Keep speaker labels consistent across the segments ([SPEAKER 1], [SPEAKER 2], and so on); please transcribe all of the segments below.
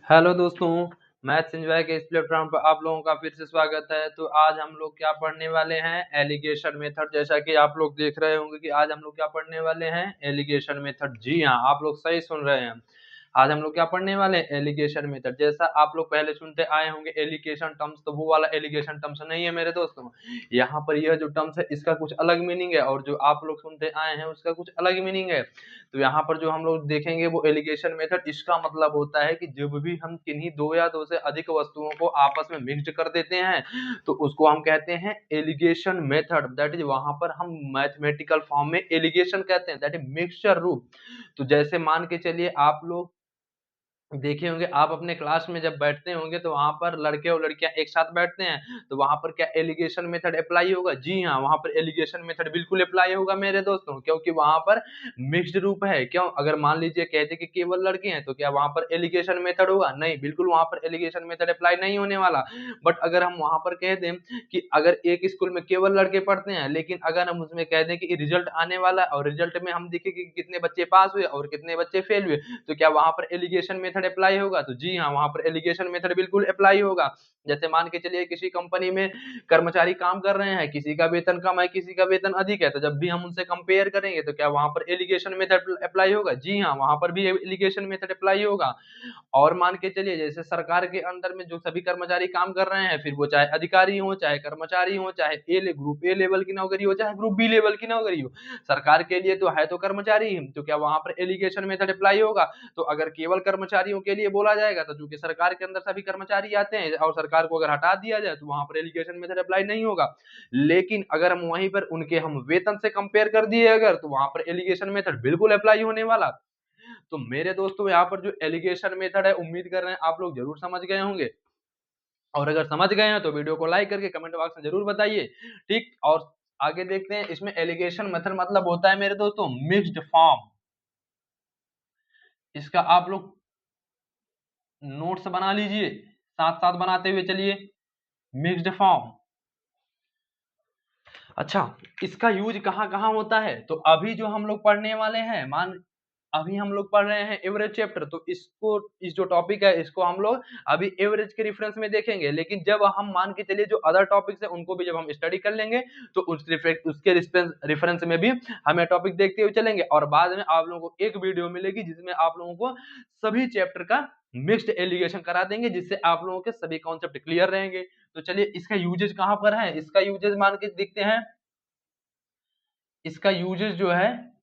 [SPEAKER 1] Hello दोस्तों, maths enjoy के इस प्लेटफॉर्म पर आप लोगों का फिर से स्वागत है। तो आज हम लोग क्या पढ़ने वाले हैं? Alligation method. जैसा कि आप लोग देख रहे होंगे कि आज हम लोग क्या पढ़ने वाले हैं? Alligation method. जी हाँ, आप लोग सही सुन रहे हैं। आज हम लोग क्या पढ़ने वाले हैं? Alligation method. जैसा आप लोग पहले सुनते आए होंगे एलिगेशन टर्म्स, तो वो वाला एलिगेशन टर्म्स नहीं है मेरे दोस्तों। यहाँ पर यह जो टर्म्स है इसका कुछ अलग मीनिंग है, और जो आप लोग सुनते आए हैं उसका कुछ अलग मीनिंग है। तो यहाँ पर जो हम लोग देखेंगे वो एलिगेशन मेथड, इसका मतलब होता है कि जब भी हम किन्हीं दो या दो से अधिक वस्तुओं को आपस में मिक्स्ड कर देते हैं तो उसको हम कहते हैं एलिगेशन मेथड। दैट इज वहां पर हम मैथमेटिकल फॉर्म में एलिगेशन कहते हैं, दैट इज मिक्सचर रूप। तो जैसे मान के चलिए आप लोग देखे होंगे, आप अपने क्लास में जब बैठते होंगे तो वहां पर लड़के और लड़कियां एक साथ बैठते हैं, तो वहां पर क्या एलिगेशन मेथड अप्लाई होगा? जी हाँ, वहां पर एलिगेशन मेथड बिल्कुल अप्लाई होगा मेरे दोस्तों, क्योंकि वहां पर मिक्स्ड रूप है। क्यों? अगर मान लीजिए कहते कि केवल लड़के हैं तो क्या वहां पर एलिगेशन मेथड होगा? नहीं, बिल्कुल वहां पर एलिगेशन मेथड अप्लाई नहीं होने वाला। बट अगर हम वहां पर कह दें कि अगर एक स्कूल में केवल लड़के पढ़ते हैं, लेकिन अगर हम उसमें कह दें कि रिजल्ट आने वाला है और रिजल्ट में हम देखें कि कितने बच्चे पास हुए और कितने बच्चे फेल हुए, तो क्या वहां पर एलिगेशन मेथड अप्लाई होगा? तो जी हाँ, वहां पर एलिगेशन मेथड बिल्कुल अप्लाई होगा। जैसे मान के चलिए किसी कंपनी में कर्मचारी काम कर रहे हैं, किसी का वेतन कम है, किसी का वेतन अधिक है, तो जब भी हम उनसे कंपेयर करेंगे तो क्या वहां पर एलिगेशन मेथड अप्लाई होगा? जी हाँ, वहां पर भी एलिगेशन मेथड अप्लाई होगा। और मान के चलिए जैसे सरकार के अंदर में जो सभी कर्मचारी काम कर रहे हैं, फिर वो चाहे अधिकारी हो, चाहे कर्मचारी हो, चाहे ग्रुप ए लेवल की नौकरी हो, चाहे ग्रुप बी लेवल की नौकरी हो, सरकार के लिए तो है तो कर्मचारी ही। तो क्या वहां पर एलिगेशन मेथड अप्लाई होगा? तो अगर केवल कर्मचारियों के लिए बोला जाएगा तो चूंकि सरकार के अंदर सभी कर्मचारी आते हैं और सरकार को अगर हटा दिया जाए तो वहां पर एलिगेशन मेथड अप्लाई नहीं होगा। लेकिन अगर हम वहीं पर उनके हम वेतन से कंपेयर कर दिए अगर, तो वहां पर एलिगेशन मेथड बिल्कुल अप्लाई होने वाला। तो मेरे दोस्तों यहाँ पर जो एलिगेशन मेथड है, उम्मीद कर रहे हैं आप लोग जरूर समझ गए होंगे। और अगर समझ गए हैं तो वीडियो को लाइक करके कमेंट बॉक्स में जरूर बताइए। ठीक, और आगे देखते हैं। इसमें एलिगेशन मेथड मतलब होता है मेरे दोस्तों मिक्स्ड फॉर्म। इसका आप लोग नोट्स बना लीजिए, साथ साथ बनाते हुए चलिए। Mixed form. अच्छा, इसका यूज कहाँ कहाँ होता है? तो अभी जो हम लोग पढ़ने वाले हैं, अभी हम लोग पढ़ रहे हैं एवरेज चैप्टर, तो इसको, इस जो टॉपिक है इसको हम लोग अभी एवरेज के रेफरेंस में देखेंगे। लेकिन जब हम मान के चलिए जो अदर टॉपिक्स है उनको भी जब हम स्टडी कर लेंगे तो उसके रेफरेंस में भी हम ये टॉपिक देखते हुए चलेंगे, और बाद में आप लोगों को एक वीडियो मिलेगी जिसमें आप लोगों को सभी चैप्टर का मिक्स्ड एलिगेशन करा देंगे, जिससे आप लोगों के सभी कॉन्सेप्ट क्लियर रहेंगे। तो चलिए इसका यूजेज कहाँ पर है, इसका यूजेज मान के देखते हैं। इसका यूजेज जो है,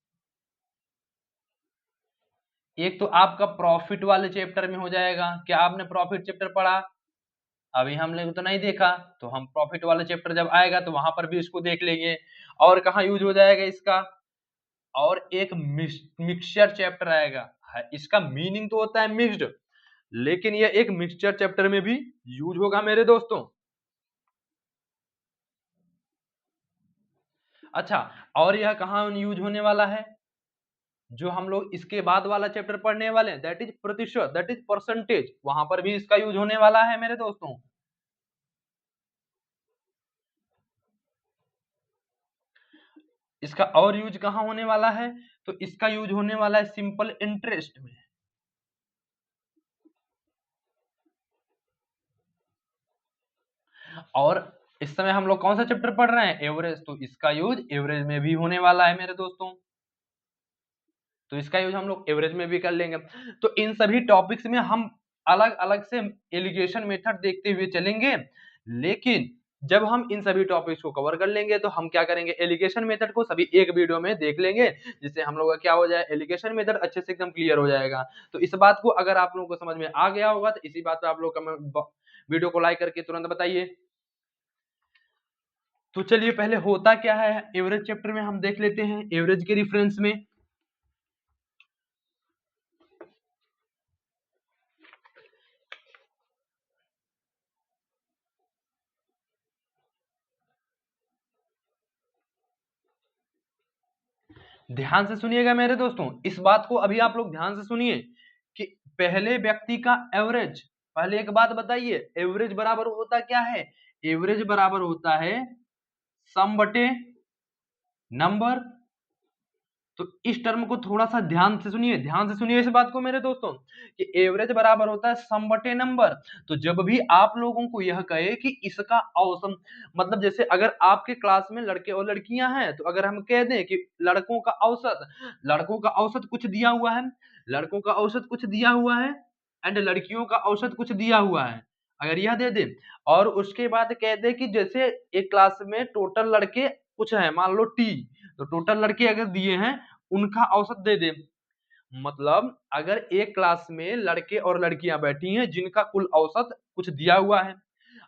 [SPEAKER 1] एक तो आपका प्रॉफिट वाले चैप्टर में हो जाएगा। क्या आपने प्रॉफिट चैप्टर पढ़ा? अभी हमने तो नहीं देखा। तो हम प्रॉफिट वाला चैप्टर जब आएगा तो वहां पर भी इसको देख लेंगे। और कहाँ यूज हो जाएगा इसका? और एक मिक्सचर चैप्टर आएगा। इसका मीनिंग तो होता है मिक्स्ड, लेकिन ये एक मिक्सचर चैप्टर में भी यूज होगा मेरे दोस्तों। अच्छा, और यह कहाँ यूज होने वाला है? जो हम लोग इसके बाद वाला चैप्टर पढ़ने वाले हैं, दैट इज प्रतिशत, दैट इज परसेंटेज, वहां पर भी इसका यूज होने वाला है मेरे दोस्तों। इसका और यूज कहाँ होने वाला है? तो इसका यूज होने वाला है सिंपल इंटरेस्ट में। और इस समय हम लोग कौन सा चैप्टर पढ़ रहे हैं? एवरेज। तो इसका यूज एवरेज में भी होने वाला है मेरे दोस्तों। तो इसका यूज हम लोग एवरेज में भी कर लेंगे। तो इन सभी टॉपिक्स में हम अलग अलग से एलिगेशन मेथड देखते हुए चलेंगे। लेकिन जब हम इन सभी टॉपिक्स को कवर कर लेंगे तो हम क्या करेंगे, एलिगेशन मेथड को सभी एक वीडियो में देख लेंगे, जिससे हम लोग का क्या हो जाए, एलिगेशन मेथड अच्छे से एकदम क्लियर हो जाएगा। तो इस बात को अगर आप लोगों को समझ में आ गया होगा तो इसी बात पे आप लोग वीडियो को लाइक करके तुरंत बताइए। तो चलिए पहले होता क्या है एवरेज चैप्टर में हम देख लेते हैं एवरेज के रेफरेंस में। ध्यान से सुनिएगा मेरे दोस्तों, इस बात को अभी आप लोग ध्यान से सुनिए कि पहले व्यक्ति का एवरेज, पहले एक बात बताइए, एवरेज बराबर होता क्या है? एवरेज बराबर होता है सम बटे नंबर तो इस टर्म को थोड़ा सा ध्यान से सुनिए इस बात को मेरे दोस्तों, कि एवरेज बराबर होता है सम बटे नंबर। तो जब भी आप लोगों को यह कहे कि इसका औसत, मतलब जैसे अगर आपके क्लास में लड़के और लड़कियां हैं, तो अगर हम कह दें कि लड़कों का औसत कुछ दिया हुआ है, लड़कों का औसत कुछ दिया हुआ है एंड लड़कियों का औसत कुछ दिया हुआ है, अगर यह दे दे और उसके बाद कह दे कि जैसे एक क्लास में टोटल लड़के कुछ है, मान लो टी, तो टोटल लड़के अगर दिए हैं उनका औसत दे दे। मतलब अगर एक क्लास में लड़के और लड़कियां बैठी हैं जिनका कुल औसत कुछ दिया हुआ है,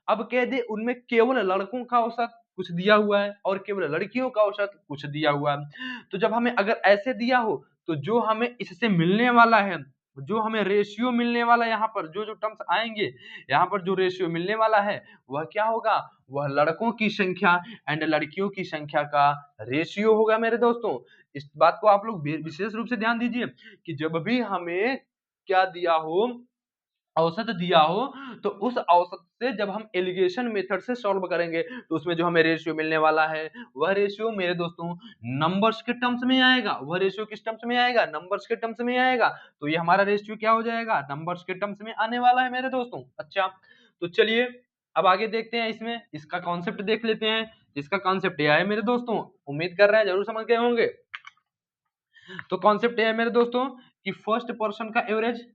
[SPEAKER 1] अब कह दे उनमें केवल लड़कों का औसत कुछ दिया हुआ है और केवल लड़कियों का औसत कुछ दिया हुआ है। तो जब हमें अगर ऐसे दिया हो, तो जो हमें इससे मिलने वाला है, जो हमें रेशियो मिलने वाला है, यहाँ पर जो जो टर्म्स आएंगे, यहाँ पर जो रेशियो मिलने वाला है वह क्या होगा, वह लड़कों की संख्या एंड लड़कियों की संख्या का रेशियो होगा मेरे दोस्तों। इस बात को आप लोग विशेष रूप से ध्यान दीजिए कि जब भी हमें क्या दिया हो, औसत दिया हो, तो उस औसत से जब हम एलिगेशन मेथड से सॉल्व करेंगे, तो उसमें जो हमें रेशियो मिलने वाला है, वह रेशियो मेरे दोस्तों नंबर्स के टर्म्स में आएगा। वह रेशियो किस टर्म्स में आएगा, नंबर्स के टर्म्स में आएगा। तो ये हमारा रेशियो क्या हो जाएगा, नंबर्स के टर्म्स में आने वाला है मेरे दोस्तों। अच्छा, तो चलिए अब आगे देखते हैं, इसमें इसका कॉन्सेप्ट देख लेते हैं। इसका कॉन्सेप्ट यह है मेरे दोस्तों, उम्मीद कर रहे हैं जरूर समझ गए होंगे। तो कॉन्सेप्ट यह है मेरे दोस्तों कि फर्स्ट पर्सन का एवरेज,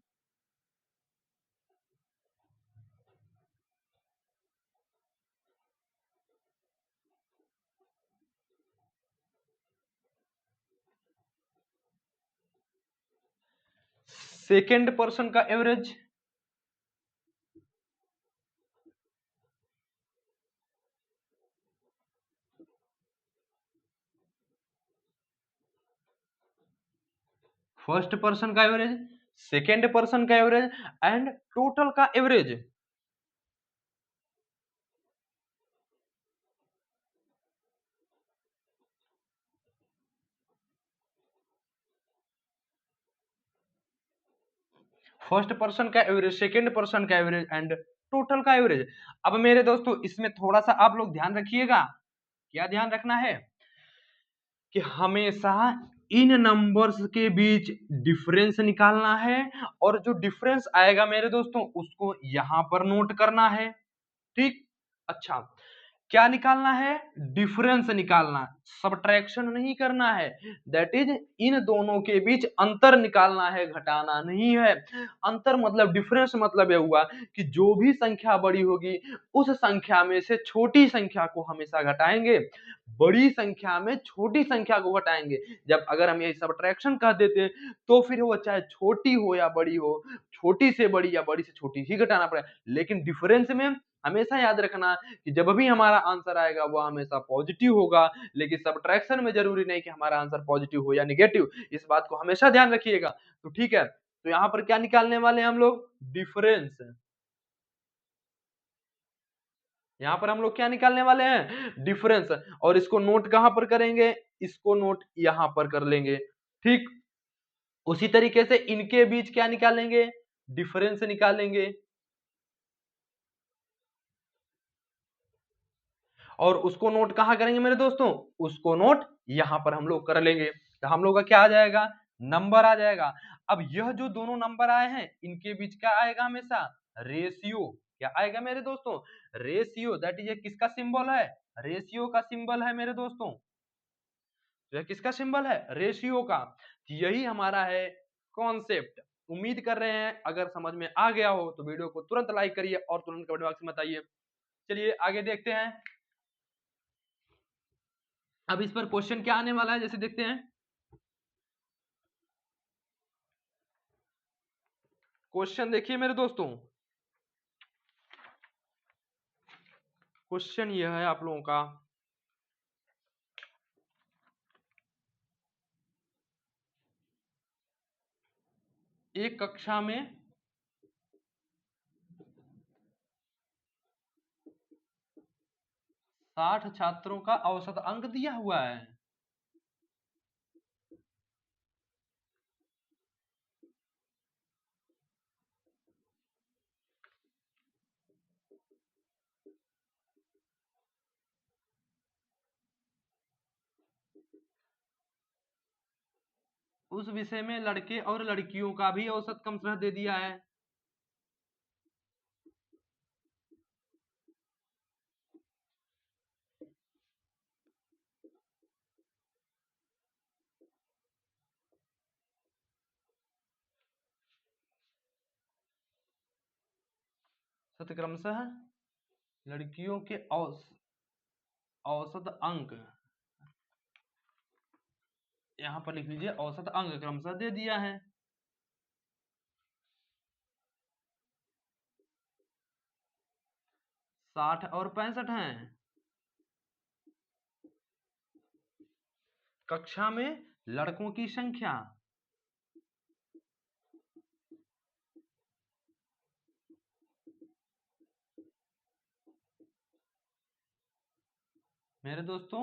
[SPEAKER 1] सेकेंड पर्सन का एवरेज, फर्स्ट पर्सन का एवरेज, सेकेंड पर्सन का एवरेज एंड टोटल का एवरेज। फर्स्ट पर्सन का एवरेज, सेकेंड पर्सन का एवरेज एंड टोटल का एवरेज। अब मेरे दोस्तों इसमें थोड़ा सा आप लोग ध्यान रखिएगा, क्या ध्यान रखना है कि हमेशा इन नंबर्स के बीच डिफरेंस निकालना है, और जो डिफरेंस आएगा मेरे दोस्तों उसको यहां पर नोट करना है। ठीक, अच्छा, क्या निकालना है, डिफरेंस निकालना, सब्ट्रैक्शन नहीं करना है। दैट इज इन दोनों के बीच अंतर निकालना है, घटाना नहीं है। अंतर मतलब डिफरेंस मतलब यह हुआ कि जो भी संख्या बड़ी होगी उस संख्या में से छोटी संख्या को हमेशा घटाएंगे, बड़ी संख्या में छोटी संख्या को घटाएंगे। जब अगर हम ये सब्ट्रैक्शन कर देते तो फिर वो चाहे छोटी हो या बड़ी हो, छोटी से बड़ी या बड़ी से छोटी ही घटाना पड़ेगा। लेकिन डिफरेंस में हमेशा याद रखना कि जब भी हमारा आंसर आएगा वो हमेशा पॉजिटिव होगा, लेकिन सब्ट्रैक्शन में जरूरी नहीं कि हमारा आंसर पॉजिटिव हो या निगेटिव। इस बात को हमेशा ध्यान रखिएगा। तो ठीक है, तो यहाँ पर क्या निकालने वाले हैं हम लोग, डिफरेंस। यहाँ पर हम लोग क्या निकालने वाले हैं, डिफरेंस। और इसको नोट कहां पर करेंगे, इसको नोट यहां पर कर लेंगे। ठीक, उसी तरीके से इनके बीच क्या निकालेंगे, डिफरेंस निकालेंगे, और उसको नोट कहां करेंगे मेरे दोस्तों, उसको नोट यहां पर हम लोग कर लेंगे। तो हम लोग का क्या आ जाएगा, नंबर आ जाएगा। अब यह जो दोनों नंबर आए हैं इनके बीच क्या आएगा, हमेशा रेशियो। क्या आएगा मेरे दोस्तों, रेशियो। दैट इज ये किसका सिंबल है, रेशियो का सिंबल है मेरे दोस्तों। तो यह किसका सिंबल है, रेशियो का। यही हमारा है कॉन्सेप्ट। उम्मीद कर रहे हैं अगर समझ में आ गया हो तो वीडियो को तुरंत लाइक करिए और तुरंत कमेंट बॉक्स में बताइए। चलिए आगे देखते हैं। अब इस पर क्वेश्चन क्या आने वाला है, जैसे देखते हैं। क्वेश्चन देखिए मेरे दोस्तों, क्वेश्चन यह है आप लोगों का, एक कक्षा में 60 छात्रों का औसत अंक दिया हुआ है। उस विषय में लड़के और लड़कियों का भी औसत क्रमशः दे दिया है। क्रमशः लड़कियों के औसत अंक, यहां पर लिख लीजिए औसत अंक क्रमशः दे दिया है। 60 और 65 हैं। कक्षा में लड़कों की संख्या, मेरे दोस्तों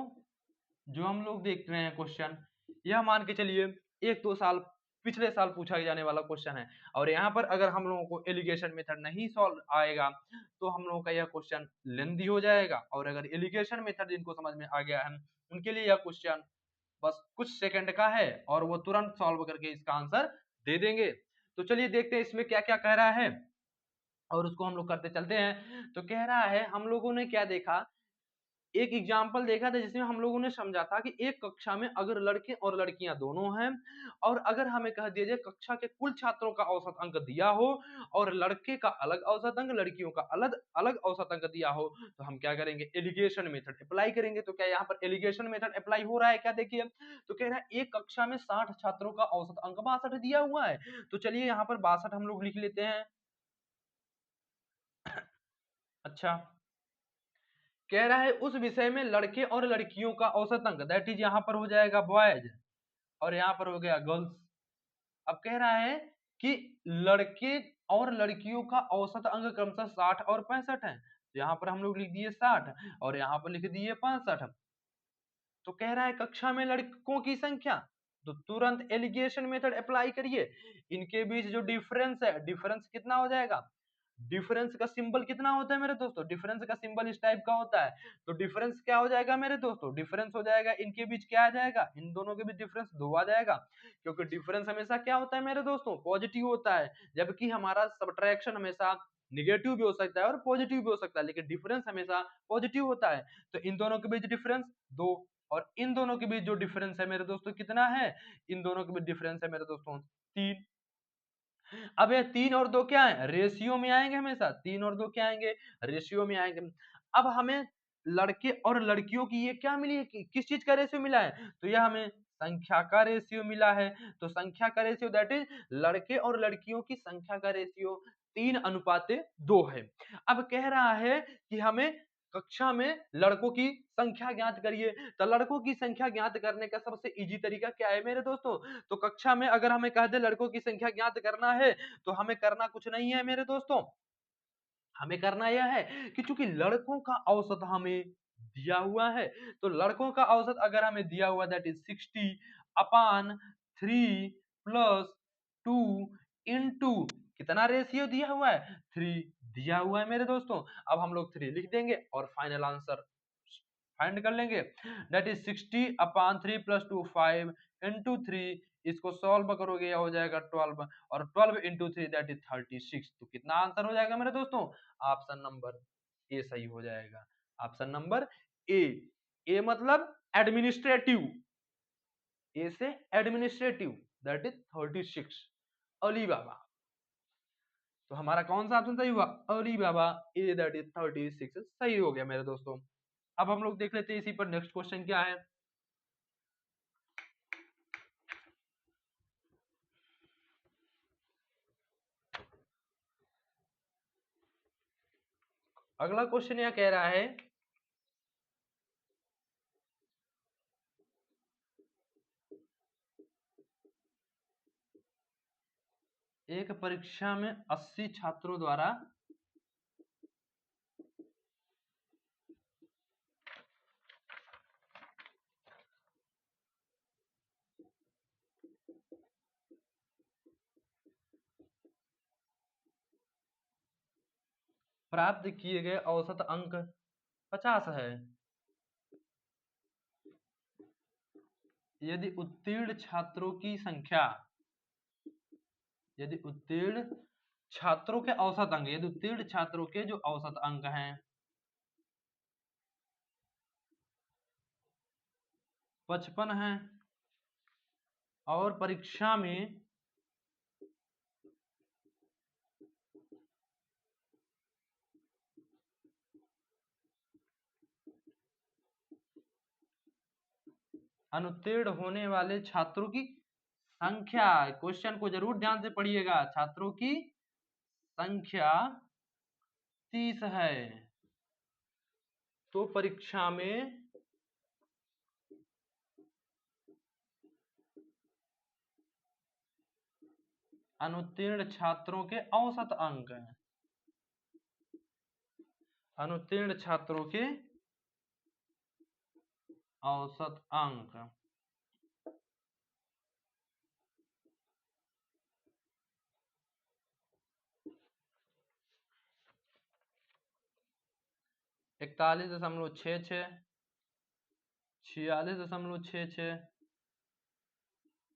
[SPEAKER 1] जो हम लोग देख रहे हैं क्वेश्चन, यह मान के चलिए 1-2 साल पिछले साल पूछा जाने वाला क्वेश्चन है। और यहाँ पर अगर हम लोगों को एलिगेशन मेथड नहीं सॉल्व आएगा तो हम लोगों का यह क्वेश्चन लेंदी हो जाएगा। और अगर एलिगेशन मेथड जिनको समझ में आ गया है उनके लिए यह क्वेश्चन बस कुछ सेकंड का है और वो तुरंत सॉल्व करके इसका आंसर दे देंगे। तो चलिए देखते हैं इसमें क्या क्या कह रहा है और उसको हम लोग करते चलते हैं। तो कह रहा है हम लोगों ने क्या देखा, एक एग्जाम्पल देखा था जिसमें हम लोगों ने समझा था कि एक कक्षा में अगर लड़के और लड़कियां दोनों हैं और अगर हमें कह दिया जाए कक्षा के कुल छात्रों का औसत अंक दिया हो और लड़के का अलग औसत अंक लड़कियों का अलग अलग औसत अंक दिया हो तो हम क्या करेंगे, एलिगेशन मेथड अप्लाई करेंगे। तो क्या यहाँ पर एलिगेशन मेथड अप्लाई हो रहा है क्या, देखिए तो कह रहा है एक कक्षा में 60 छात्रों का औसत अंक 62 दिया हुआ है। तो चलिए यहाँ पर 62 हम लोग लिख लेते हैं। अच्छा, कह रहा है उस विषय में लड़के और लड़कियों का औसत अंक, दैट इज यहाँ पर हो जाएगा बॉयज और यहाँ पर हो गया गर्ल्स। अब कह रहा है कि लड़के और लड़कियों का औसत अंक क्रमशः 60 और 65 है। तो यहाँ पर हम लोग लिख दिए 60 और यहाँ पर लिख दिए 65। तो कह रहा है कक्षा में लड़कों की संख्या, तो तुरंत एलिगेशन मेथड अप्लाई करिए। इनके बीच जो डिफरेंस है, डिफरेंस कितना हो जाएगा, डिफरेंस का सिंबल कितना होता है मेरे दोस्तों, डिफरेंस का सिंबल इस टाइप का होता है। तो डिफरेंस क्या हो जाएगा मेरे दोस्तों, डिफरेंस हो जाएगा इनके बीच क्या आ जाएगा, इन दोनों के बीच डिफरेंस 2 आ जाएगा। क्योंकि डिफरेंस हमेशा क्या होता है मेरे दोस्तों, पॉजिटिव होता है, जबकि हमारा सब्ट्रैक्शन हमेशा निगेटिव भी हो सकता है और पॉजिटिव भी हो सकता है, लेकिन डिफरेंस हमेशा पॉजिटिव होता है। तो इन दोनों के बीच डिफरेंस 2 और इन दोनों के बीच जो डिफरेंस है मेरे दोस्तों कितना है, इन दोनों के बीच डिफरेंस है मेरे दोस्तों 3। अब ये 3 और 2 क्या है, रेशियो में आएंगे, हमेशा 3 और 2 क्या आएंगे, रेशियो में आएंगे। अब हमें लड़के और लड़कियों की ये क्या मिली है, किस चीज का रेशियो मिला है, तो यह हमें संख्या का रेशियो मिला है। तो संख्या का रेशियो दैट इज लड़के और लड़कियों की संख्या का रेशियो 3:2 है। अब कह रहा है कि हमें कक्षा में लड़कों की संख्या ज्ञात करिए। तो लड़कों की संख्या ज्ञात करने का सबसे इजी तरीका क्या है मेरे दोस्तों, तो कक्षा में अगर हमें कह दे लड़कों की संख्या ज्ञात करना है तो हमें करना कुछ नहीं है मेरे दोस्तों, हमें करना यह है कि चूंकि लड़कों का औसत हमें दिया हुआ है, तो लड़कों का औसत अगर हमें दिया हुआ दैट इज 60/3 प्लस 2 इंटू कितना रेशियो दिया हुआ है, 3 दिया हुआ है मेरे दोस्तों। अब हम लोग 3 लिख देंगे और फाइनल आंसर फाइंड कर लेंगे, दैट इज 60/3 प्लस 2 5 इंटू 3, इसको सॉल्व करोगे यह हो जाएगा 12 और 12 इंटू 3 दैट इज 36। तो कितना आंसर हो जाएगा मेरे दोस्तों, ऑप्शन नंबर ए सही हो जाएगा। ऑप्शन नंबर ए, ए मतलब एडमिनिस्ट्रेटिव, ए से एडमिनिस्ट्रेटिव दैट इज 36, अली बाबा। तो हमारा कौन सा ऑप्शन सही हुआ, अली बाबा, ए दैट इज 36 सही हो गया मेरे दोस्तों। अब हम लोग देख लेते हैं इसी पर नेक्स्ट क्वेश्चन क्या है। अगला क्वेश्चन यह कह रहा है एक परीक्षा में 80 छात्रों द्वारा प्राप्त किए गए औसत अंक 50 है। यदि उत्तीर्ण छात्रों की संख्या, यदि उत्तीर्ण छात्रों के औसत अंक, यदि उत्तीर्ण छात्रों के जो औसत अंक हैं 55 हैं और परीक्षा में अनुत्तीर्ण होने वाले छात्रों की संख्या, क्वेश्चन को जरूर ध्यान से पढ़िएगा, छात्रों की संख्या 30 है तो परीक्षा में अनुत्तीर्ण छात्रों के औसत अंक हैं, अनुत्तीर्ण छात्रों के औसत अंक 41.66, 46.66,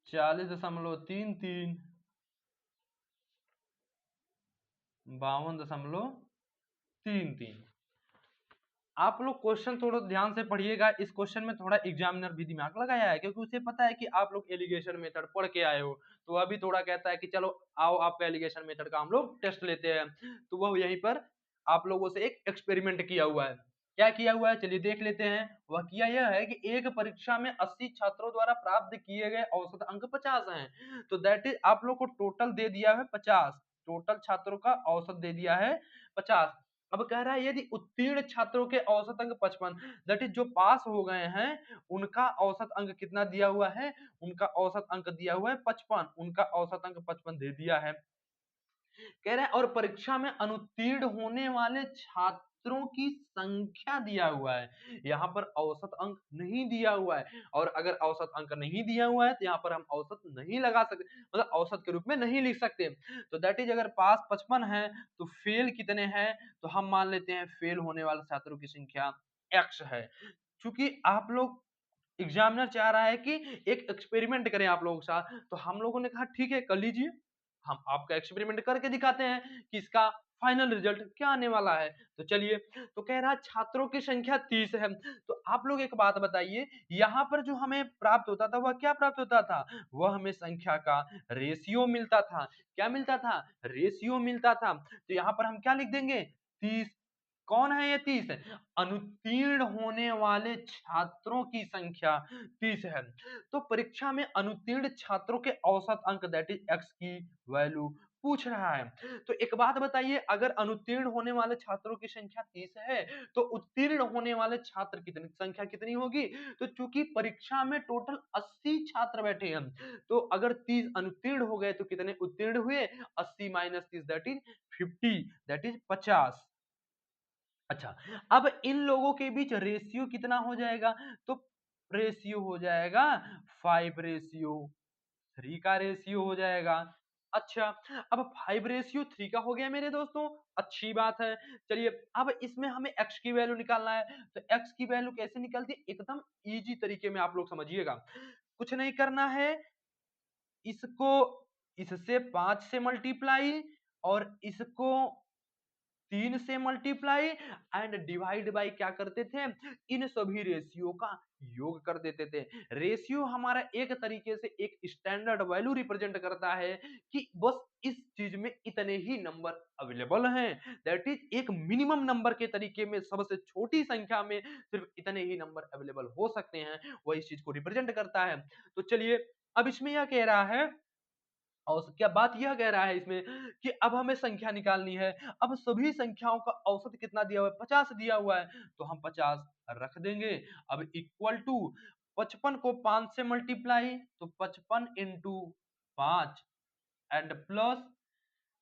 [SPEAKER 1] 40.33, 52.33। आप लोग क्वेश्चन थोड़ा ध्यान से पढ़िएगा, इस क्वेश्चन में थोड़ा एग्जामिनर भी दिमाग लगाया है, क्योंकि उसे पता है कि आप लोग एलिगेशन मेथड पढ़ के आए हो, तो अभी थोड़ा कहता है कि चलो आओ आपका एलिगेशन मेथड का हम लोग टेस्ट लेते हैं। तो वह यहीं पर आप लोगों से एक एक्सपेरिमेंट किया हुआ है। क्या किया हुआ है चलिए देख लेते हैं। वह किया यह है कि एक परीक्षा में 80 छात्रों द्वारा प्राप्त किए गए औसत अंक 50 हैं, तो दैट इज आप लोग को टोटल दे दिया है 50, टोटल छात्रों का औसत दे दिया है 50। अब कह रहा है यदि उत्तीर्ण छात्रों के औसत अंक 55, दैट इज जो पास हो गए हैं उनका औसत अंक कितना दिया हुआ है, उनका औसत अंक दिया हुआ है 55, उनका औसत अंक 55 दे दिया है। कह रहे हैं और परीक्षा में अनुत्तीर्ण होने वाले छात्रों की संख्या दिया हुआ है, यहाँ पर औसत अंक नहीं दिया हुआ है, और अगर औसत अंक नहीं दिया हुआ है तो यहाँ पर हम औसत नहीं लगा सकते, मतलब औसत के रूप में नहीं लिख सकते। तो दैट इज अगर पास 55 है तो फेल कितने हैं, तो हम मान लेते हैं फेल होने वाले छात्रों की संख्या x है। चूंकि आप लोग एग्जामिनर चाह रहा है कि एक एक्सपेरिमेंट करें आप लोगों के साथ, तो हम लोगों ने कहा ठीक है कर लीजिए, हम आपका एक्सपेरिमेंट करके दिखाते हैं कि इसका फाइनल रिजल्ट क्या आने वाला है। तो चलिए, तो कह रहा है छात्रों की संख्या 30 है, तो आप लोग एक बात बताइए, यहाँ पर जो हमें प्राप्त होता था वह क्या प्राप्त होता था, वह हमें संख्या का रेशियो मिलता था। क्या मिलता था, रेशियो मिलता था। तो यहाँ पर हम क्या लिख देंगे, 30। कौन है ये 30, अनुत्तीर्ण होने वाले छात्रों की संख्या 30 है। तो परीक्षा में अनुत्तीर्ण छात्रों के औसत अंक दैट इज x की वैल्यू पूछ रहा है। तो एक बात बताइए, अगर अनुत्तीर्ण होने वाले छात्रों की संख्या 30 है तो उत्तीर्ण होने वाले छात्र कितनी संख्या कितनी होगी, तो चूंकि परीक्षा में टोटल 80 छात्र बैठे हैं, तो अगर 30 अनुत्तीर्ण हो गए तो कितने उत्तीर्ण हुए, 80 minus 30 that is 50, that is 50। अच्छा, अब इन लोगों के बीच रेशियो कितना हो जाएगा, तो रेशियो हो जाएगा 5:3 का रेशियो हो जाएगा। अच्छा, अब 5:3 का हो गया मेरे दोस्तों, अच्छी बात है। चलिए, अब इसमें हमें x की वैल्यू निकालना है, तो x की वैल्यू कैसे निकलती है, एकदम इजी तरीके में आप लोग समझिएगा। कुछ नहीं करना है, इसको इससे 5 से मल्टीप्लाई और इसको 3 से मल्टीप्लाई एंड डिवाइड बाय क्या करते थे, इन सभी रेशियो का योग कर देते थे। रेशियो हमारा एक तरीके से एक स्टैंडर्ड वैल्यू रिप्रेजेंट करता है कि बस इस चीज में इतने ही नंबर अवेलेबल हैं, दैट इज एक मिनिमम नंबर के तरीके में सबसे छोटी संख्या में सिर्फ इतने ही नंबर अवेलेबल हो सकते हैं, वह इस चीज को रिप्रेजेंट करता है। तो चलिए, अब इसमें यह कह रहा है, और क्या बात यह कह रहा है इसमें कि अब हमें संख्या निकालनी है। अब सभी संख्याओं का औसत कितना दिया हुआ है, 50 दिया हुआ है, तो हम 50 रख देंगे। अब इक्वल टू 55 को 5 से मल्टीप्लाई, तो 55 इंटू 5 एंड प्लस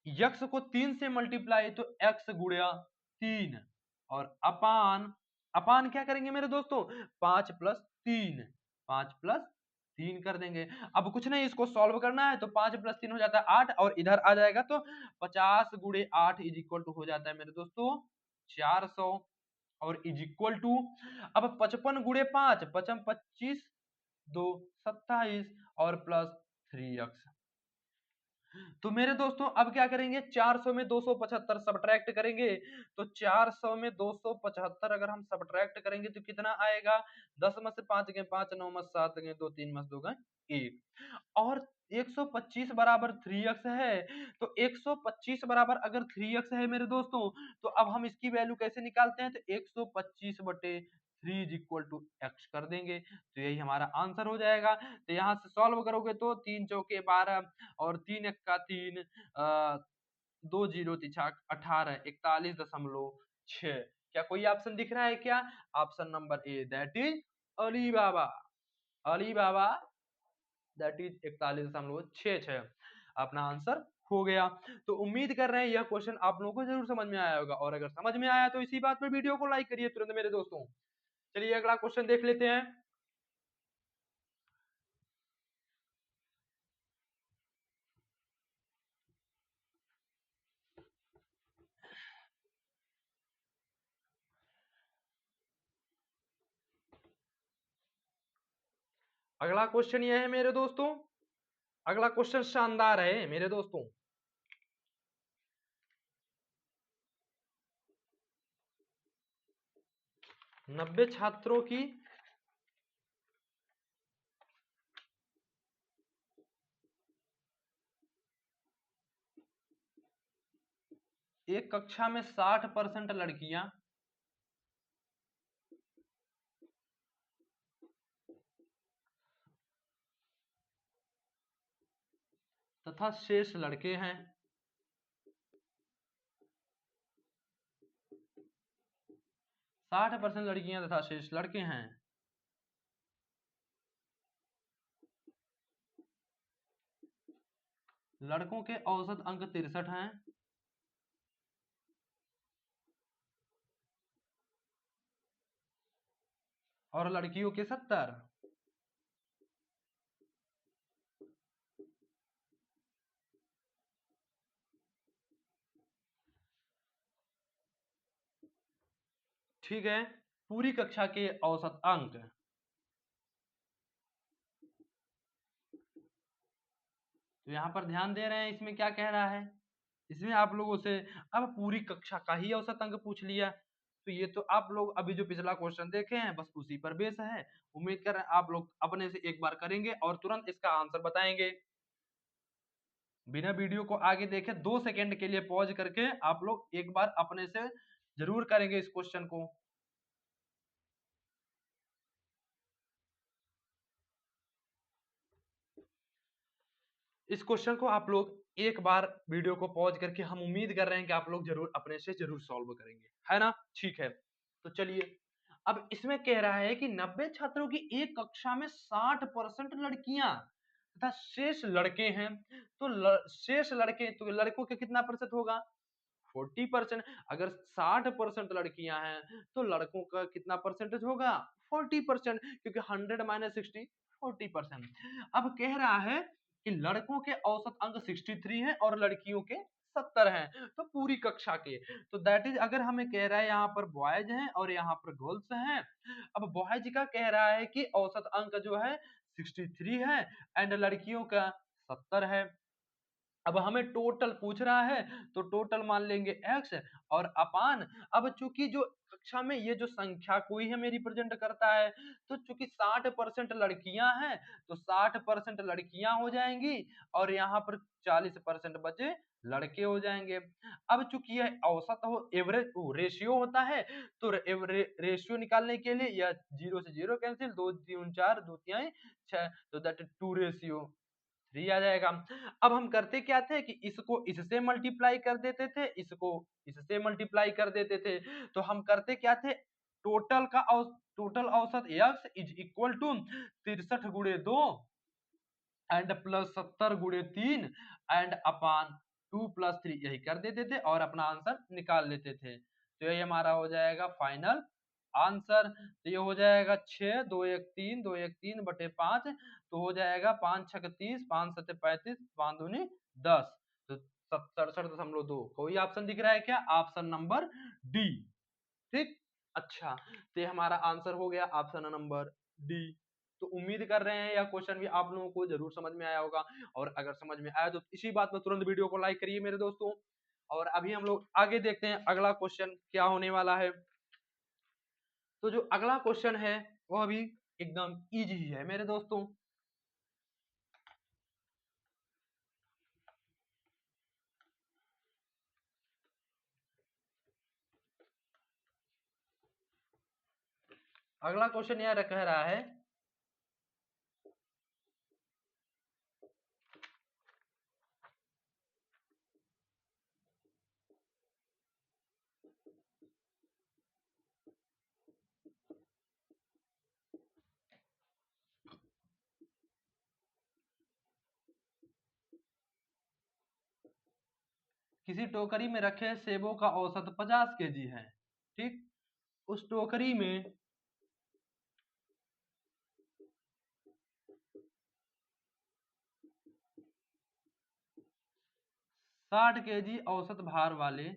[SPEAKER 1] यक्स को 3 से मल्टीप्लाई, तो x गुणा 3 और अपान, अपान क्या करेंगे मेरे दोस्तों, 5 प्लस 3, 5 प्लस 3 कर देंगे। अब कुछ नहीं, इसको सॉल्व करना है, तो 5 प्लस 3 हो जाता है 8 और इधर आ जाएगा तो 50 गुणे 8 इज इक्वल टू हो जाता है मेरे दोस्तों 400 और इज इक्वल टू, अब 55 गुणे 5, 55 25 2 27 और प्लस 3x। तो मेरे दोस्तों अब क्या करेंगे, 400 में 275 सब्ट्रैक्ट करेंगे। तो 400 में 275 अगर हम सब्ट्रैक्ट करेंगे तो कितना आएगा, 10 में से 5 गए 5, 9 में 7 गए 2, 3 में 2 गए 1। और 125 बराबर 3x है। तो 125 बराबर अगर 3x है मेरे दोस्तों, तो अब हम इसकी वैल्यू कैसे निकालते हैं, तो 125 बटे 3 इज इक्वल टू एक्स कर देंगे। तो यही हमारा आंसर हो जाएगा। तो यहाँ से सॉल्व करोगे तो 3 चौके 12 और 3 एक्का 3, 2 जीरो तिछा 18, 41.6। क्या कोई ऑप्शन दिख रहा है क्या? Option number A that is Ali Baba. Ali Baba that is 41.66 अपना आंसर हो गया। तो उम्मीद कर रहे हैं यह क्वेश्चन आप लोगों को जरूर समझ में आया होगा, और अगर समझ में आया तो इसी बात पे वीडियो को लाइक करिए तुरंत मेरे दोस्तों। चलिए अगला क्वेश्चन देख लेते हैं। अगला क्वेश्चन यह है मेरे दोस्तों, अगला क्वेश्चन शानदार है मेरे दोस्तों। 90 छात्रों की एक कक्षा में 60% लड़कियां तथा शेष लड़के हैं। 60% लड़कियां तथा शेष लड़के हैं। लड़कों के औसत अंक 63 हैं और लड़कियों के 70। ठीक है, पूरी कक्षा के औसत अंक। तो यहाँ पर ध्यान दे रहे हैं इसमें क्या कह रहा है, इसमें आप लोगों से अब पूरी कक्षा का ही औसत अंक पूछ लिया। तो ये तो आप लोग अभी जो पिछला क्वेश्चन देखे हैं बस उसी पर बेस है। उम्मीद कर रहे हैं आप लोग अपने से एक बार करेंगे और तुरंत इसका आंसर बताएंगे। बिना वीडियो को आगे देखे 2 सेकंड के लिए पॉज करके आप लोग एक बार अपने से जरूर करेंगे इस क्वेश्चन को। इस क्वेश्चन को आप लोग एक बार वीडियो को पॉज करके, हम उम्मीद कर रहे हैं कि आप लोग जरूर अपने से जरूर सॉल्व करेंगे, है ना? ठीक है, तो चलिए अब इसमें कह रहा है कि 90 छात्रों की एक कक्षा में 60% लड़कियां तथा शेष लड़के हैं। तो शेष लड़के तो लड़कों के कितना प्रतिशत होगा, 40%। अगर 60% लड़कियां हैं तो लड़कों का कितना परसेंटेज होगा, 40%, क्योंकि 100 माइनस 60 40%। अब कह रहा है कि लड़कों के औसत अंक 63 हैं और लड़कियों के 70 हैं। तो पूरी कक्षा के, तो दैट इज अगर हमें कह रहा है यहाँ पर बॉयज हैं और यहाँ पर गर्ल्स हैं। अब बॉयज का कह रहा है कि औसत अंक जो है 63 है एंड लड़कियों का 70 है। अब हमें टोटल पूछ रहा है तो टोटल मान लेंगे x और अपान। अब चूंकि जो कक्षा में ये जो संख्या कोई हमें रिप्रेजेंट करता है, तो चूंकि 60% लड़कियां हैं तो 60% लड़कियां हो जाएंगी और यहाँ पर 40% बचे लड़के हो जाएंगे। अब चूंकि यह औसत हो एवरेज रेशियो होता है, तो रेशियो निकालने के लिए यह 0 से 0 कैंसिल, 2 3 4 2 3 6, तो दैट इज 2:3 आ जाएगा। अब हम करते क्या थे कि इसको इससे मल्टीप्लाई कर देते थे, इसको इससे मल्टीप्लाई कर देते थे। तो हम करते क्या थे, टोटल औसत x इज इक्वल टू 63 गुणे 2 एंड प्लस 70 गुणे 3 एंड अपान 2 प्लस 3 यही कर देते थे और अपना आंसर निकाल लेते थे। तो यही हमारा हो जाएगा फाइनल आंसर। तो ये हो जाएगा 6 2 1 3 2 1 3 बटे 5, तो हो जाएगा 5 6 30 5 7 35 5 दूनी 10, तो 67.2। कोई ऑप्शन दिख रहा है क्या? Option number D. ठीक, अच्छा, तो ये हमारा आंसर हो गया ऑप्शन नंबर डी। तो उम्मीद कर रहे हैं यह क्वेश्चन भी आप लोगों को जरूर समझ में आया होगा, और अगर समझ में आया तो इसी बात पर तुरंत वीडियो को लाइक करिए मेरे दोस्तों। और अभी हम लोग आगे देखते हैं अगला क्वेश्चन क्या होने वाला है। तो जो अगला क्वेश्चन है वह भी एकदम इजी ही है मेरे दोस्तों। अगला क्वेश्चन यह कह रहा है किसी टोकरी में रखे सेबों का औसत 50 केजी है, ठीक। उस टोकरी में 60 केजी औसत भार वाले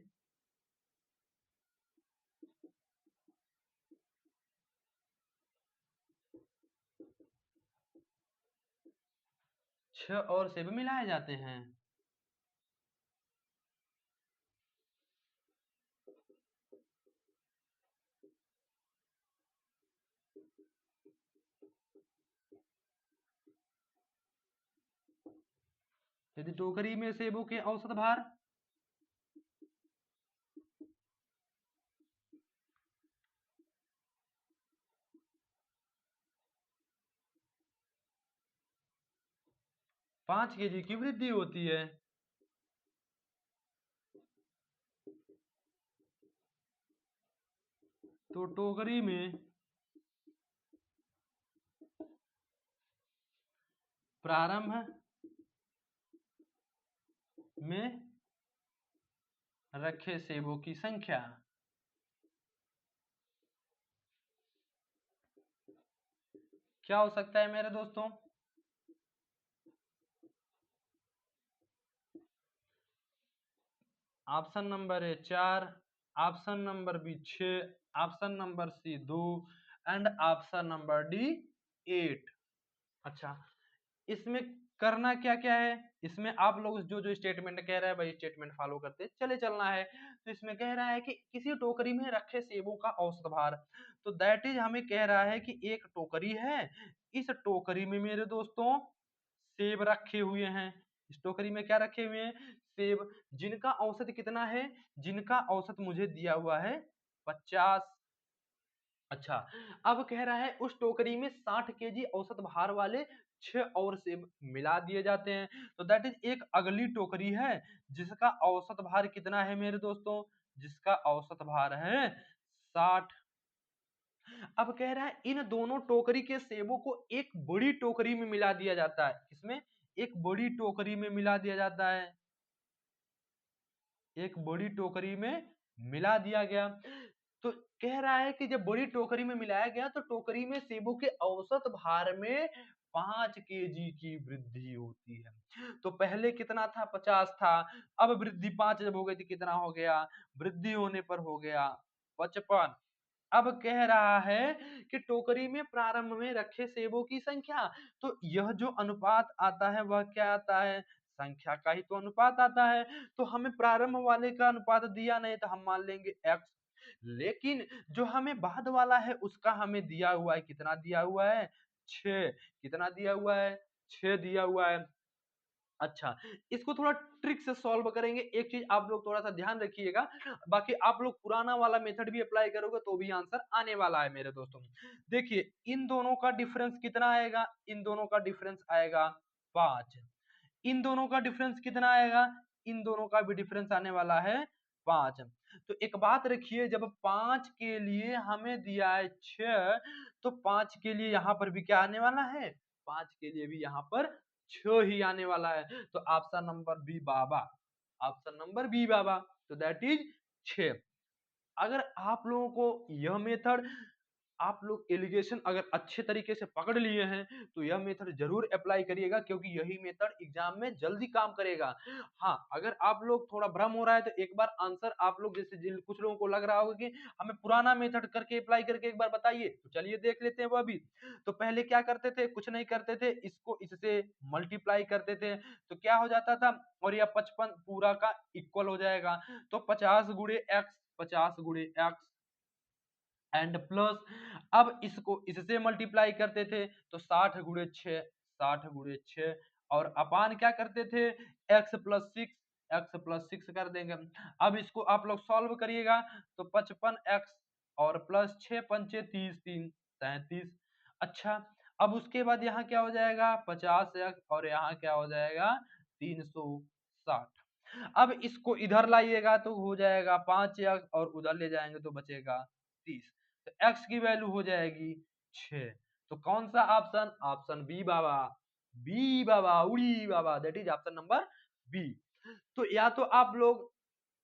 [SPEAKER 1] 6 और सेब मिलाए जाते हैं। यदि टोकरी में सेबों के औसत भार 5 केजी की वृद्धि होती है, तो टोकरी में प्रारंभ में रखे सेबों की संख्या क्या हो सकता है मेरे दोस्तों? Option number A 4, option number B 6, option number C 2 and option number D 8। अच्छा, इसमें करना क्या क्या है? इसमें आप लोग जो जो स्टेटमेंट कह रहा है वही स्टेटमेंट फॉलो करते चले चलना है। तो इसमें कह रहा है कि किसी टोकरी में रखे सेबों का औसत भार, तो दैट इज हमें कह रहा है कि एक टोकरी है, इस टोकरी में मेरे दोस्तों सेब रखे हुए हैं। इस टोकरी में क्या रखे हुए हैं? सेब, जिनका औसत कितना है? जिनका औसत मुझे दिया हुआ है 50। अच्छा, अब कह रहा है उस टोकरी में 60 केजी औसत भार वाले 6 और सेब मिला दिए जाते हैं। तो दैट इज एक अगली टोकरी है जिसका औसत भार कितना है मेरे दोस्तों? जिसका औसत भार है 60। अब कह रहा है इन दोनों टोकरी के सेबों को एक बड़ी टोकरी में मिला दिया जाता है। इसमें एक बड़ी टोकरी में मिला दिया जाता है, एक बड़ी टोकरी में मिला दिया गया। तो कह रहा है कि जब बड़ी टोकरी में मिलाया गया तो टोकरी में सेबों के औसत भार में 5 केजी की वृद्धि होती है। तो पहले कितना था? 50 था। अब वृद्धि 5 जब हो गई तो कितना हो गया? वृद्धि होने पर हो गया 55। अब कह रहा है कि टोकरी में प्रारंभ में रखे सेबों की संख्या, तो यह जो अनुपात आता है वह क्या आता है? संख्या का ही तो अनुपात आता है। तो हमें प्रारंभ वाले का अनुपात दिया नहीं तो हम मान लेंगे x, लेकिन जो हमें बाद वाला है उसका हमें दिया हुआ है, कितना दिया हुआ है? 6। कितना दिया हुआ है? 6 दिया हुआ है। अच्छा, इसको थोड़ा ट्रिक से सॉल्व करेंगे। एक चीज आप लोग थोड़ा सा ध्यान रखिएगा, बाकी आप लोग पुराना वाला मेथड भी अप्लाई करोगे तो भी आंसर आने वाला है मेरे दोस्तों। देखिए इन दोनों का डिफरेंस कितना आएगा? इन दोनों का डिफरेंस आएगा 5। इन दोनों का डिफरेंस कितना आएगा? इन दोनों का भी डिफरेंस आने वाला है 5। तो एक बात रखिए, जब 5 के लिए हमें दिया है 6, तो 5 के लिए यहाँ पर भी क्या आने वाला है? 5 के लिए भी यहाँ पर 6 ही आने वाला है। तो ऑप्शन नंबर बी बाबा, ऑप्शन नंबर बी बाबा, तो दैट इज 6। अगर आप लोगों को यह मेथड आप लोग एलिगेशन अगर अच्छे तरीके से पकड़ लिए हैं तो यह मेथड जरूर अप्लाई करिएगा, क्योंकि यही मेथड एग्जाम में जल्दी काम करेगा। हाँ, अगर आप लोग थोड़ा भ्रम हो रहा है तो एक बार आंसर आप लोग जैसे कुछ लोगों को लग रहा होगा कि हमें पुराना मेथड करके अप्लाई करके एक बार बताइए, तो चलिए देख लेते हैं वो अभी। तो पहले क्या करते थे, कुछ नहीं करते थे, इसको इससे मल्टीप्लाई करते थे तो क्या हो जाता था, और यह 55 पूरा का इक्वल हो जाएगा। तो 50 गुणे एक्स, 50 गुणे एक्स एंड प्लस, अब इसको इससे मल्टीप्लाई करते थे तो 60 गुणे 6, 60 गुणे 6, और अपान क्या करते थे, x प्लस 6, x प्लस 6 कर देंगे। अब इसको आप लोग सॉल्व करिएगा तो 55x और प्लस 6 पंचे 30, 3 37। अच्छा, अब उसके बाद यहाँ क्या हो जाएगा 50x और यहाँ क्या हो जाएगा 360। अब इसको इधर लाइएगा तो हो जाएगा 5x और उधर ले जाएंगे तो बचेगा 30। तो x की वैल्यू हो जाएगी 6। तो कौन सा ऑप्शन, ऑप्शन बी बाबा, बी बाबा, उड़ी बाबा, that is option number B. तो या तो आप लोग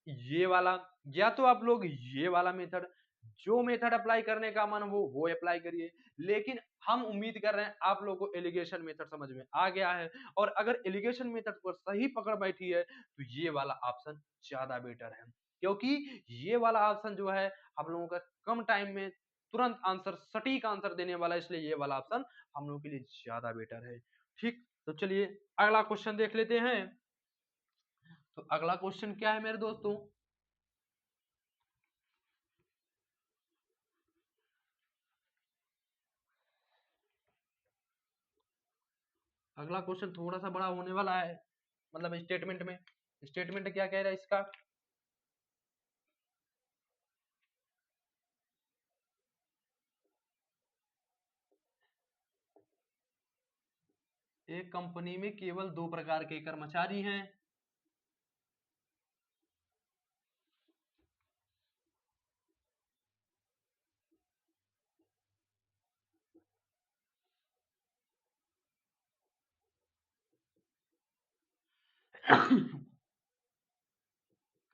[SPEAKER 1] ये वाला, या तो आप लोग ये वाला मेथड, जो मेथड अप्लाई करने का मन हो वो अप्लाई करिए, लेकिन हम उम्मीद कर रहे हैं आप लोगों को एलिगेशन मेथड समझ में आ गया है। और अगर एलिगेशन मेथड पर सही पकड़ बैठी है तो ये वाला ऑप्शन ज्यादा बेटर है, क्योंकि ये वाला ऑप्शन जो है हम लोगों का कम टाइम में तुरंत आंसर, सटीक आंसर देने वाला है, इसलिए ये वाला ऑप्शन हम लोगों के लिए ज्यादा बेटर है। ठीक, तो चलिए अगला क्वेश्चन देख लेते हैं। तो अगला क्वेश्चन क्या है मेरे दोस्तों, अगला क्वेश्चन थोड़ा सा बड़ा होने वाला है, मतलब स्टेटमेंट में, स्टेटमेंट क्या कह रहा है इसका, एक कंपनी में केवल 2 प्रकार के कर्मचारी हैं।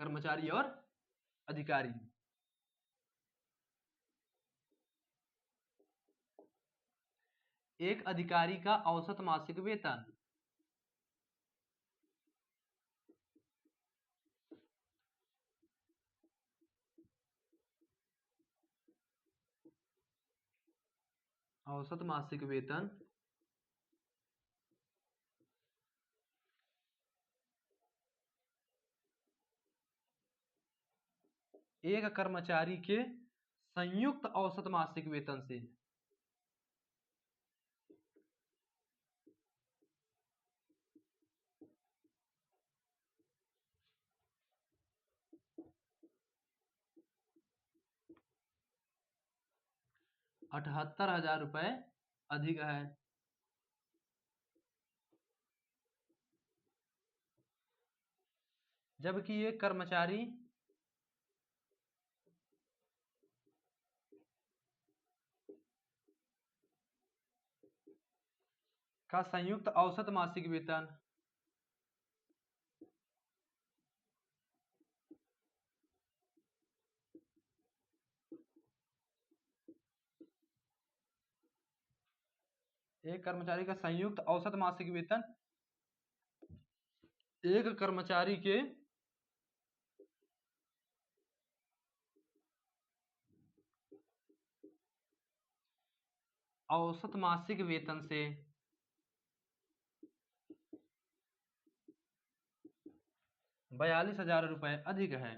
[SPEAKER 1] कर्मचारी और अधिकारी। एक अधिकारी का औसत मासिक वेतन, औसत मासिक वेतन एक कर्मचारी के संयुक्त औसत मासिक वेतन से। 78,000 रुपए अधिक है। जबकि एक कर्मचारी का संयुक्त औसत मासिक वेतन एक कर्मचारी का संयुक्त औसत मासिक वेतन एक कर्मचारी के औसत मासिक वेतन से 42,000 रुपए अधिक है।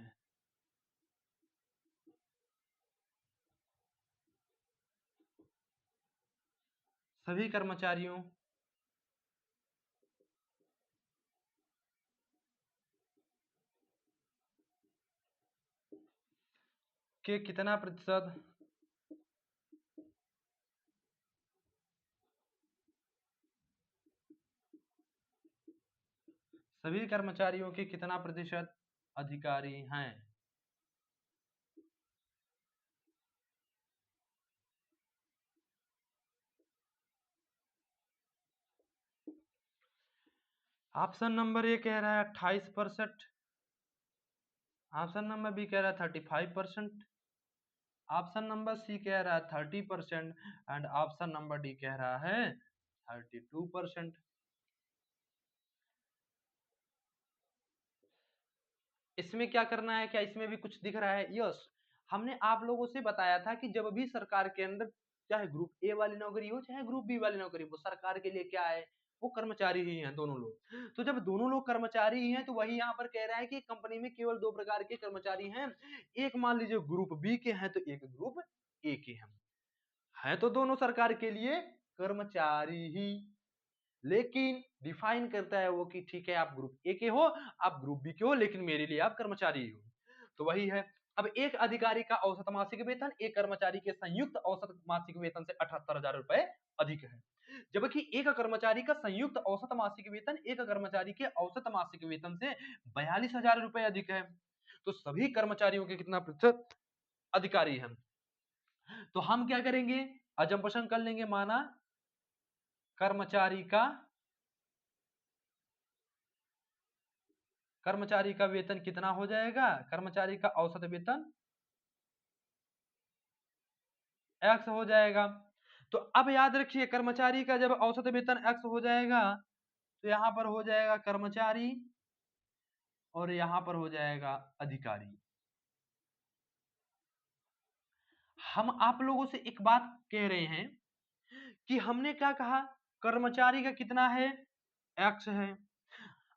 [SPEAKER 1] सभी कर्मचारियों के कितना प्रतिशत सभी कर्मचारियों के कितना प्रतिशत अधिकारी हैं। ऑप्शन नंबर ए कह रहा है 28%, ऑप्शन नंबर बी कह रहा है 35%, ऑप्शन नंबर सी कह रहा है 30% एंड ऑप्शन नंबर डी कह रहा है 32%। इसमें क्या करना है, क्या इसमें भी कुछ दिख रहा है? यस, हमने आप लोगों से बताया था कि जब भी सरकार के अंदर चाहे ग्रुप ए वाली नौकरी हो चाहे ग्रुप बी वाली नौकरी हो, सरकार के लिए क्या है, वो कर्मचारी ही हैं दोनों लोग। तो जब दोनों लोग कर्मचारी ही हैं तो वही यहाँ पर कह रहा है कि कंपनी में केवल दो प्रकार के कर्मचारी हैं, एक मान लीजिए ग्रुप बी के हैं तो एक ग्रुप ए के हैं तो दोनों सरकार के लिए कर्मचारी ही, लेकिन डिफाइन करता है वो कि ठीक है आप ग्रुप ए के हो, आप ग्रुप बी के हो, लेकिन मेरे लिए आप कर्मचारी हो। तो वही है। अब एक अधिकारी का औसत मासिक वेतन एक कर्मचारी के संयुक्त औसत मासिक वेतन से 78,000 रुपए अधिक है, जबकि एक कर्मचारी का संयुक्त औसत मासिक वेतन एक कर्मचारी के औसत मासिक वेतन से 42,000 रुपए अधिक है। तो सभी कर्मचारियों के कितना प्रतिशत अधिकारी हैं? तो हम क्या करेंगे, अजम्पशन कर लेंगे, माना कर्मचारी का वेतन कितना हो जाएगा, कर्मचारी का औसत वेतन x हो जाएगा। तो अब याद रखिए कर्मचारी का जब औसत वेतन x हो जाएगा तो यहां पर हो जाएगा कर्मचारी और यहां पर हो जाएगा अधिकारी। हम आप लोगों से एक बात कह रहे हैं कि हमने क्या कहा, कर्मचारी का कितना है, x है।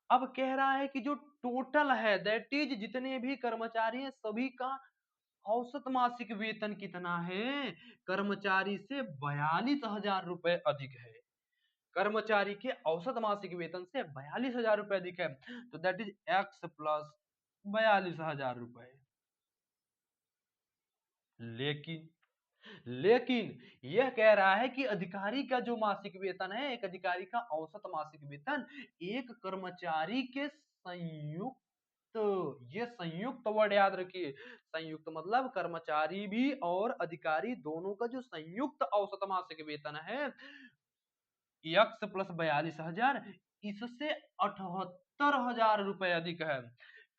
[SPEAKER 1] अब कह रहा है कि जो टोटल है दैट इज जितने भी कर्मचारी हैं सभी का औसत मासिक वेतन कितना है, कर्मचारी से 42,000 रुपए अधिक है। कर्मचारी के औसत मासिक वेतन से 42,000 रुपए अधिक है, तो दैट इज एक्स प्लस 42,000 रुपए। लेकिन यह कह रहा है कि अधिकारी का जो मासिक वेतन है, एक अधिकारी का औसत मासिक वेतन एक कर्मचारी के संयुक्त, ये संयुक्त वर्ड याद रखिए, संयुक्त मतलब कर्मचारी भी और अधिकारी दोनों का जो संयुक्त औसत मासिक वेतन है यक्स प्लस 42,000 इससे 78,000 रुपए अधिक है।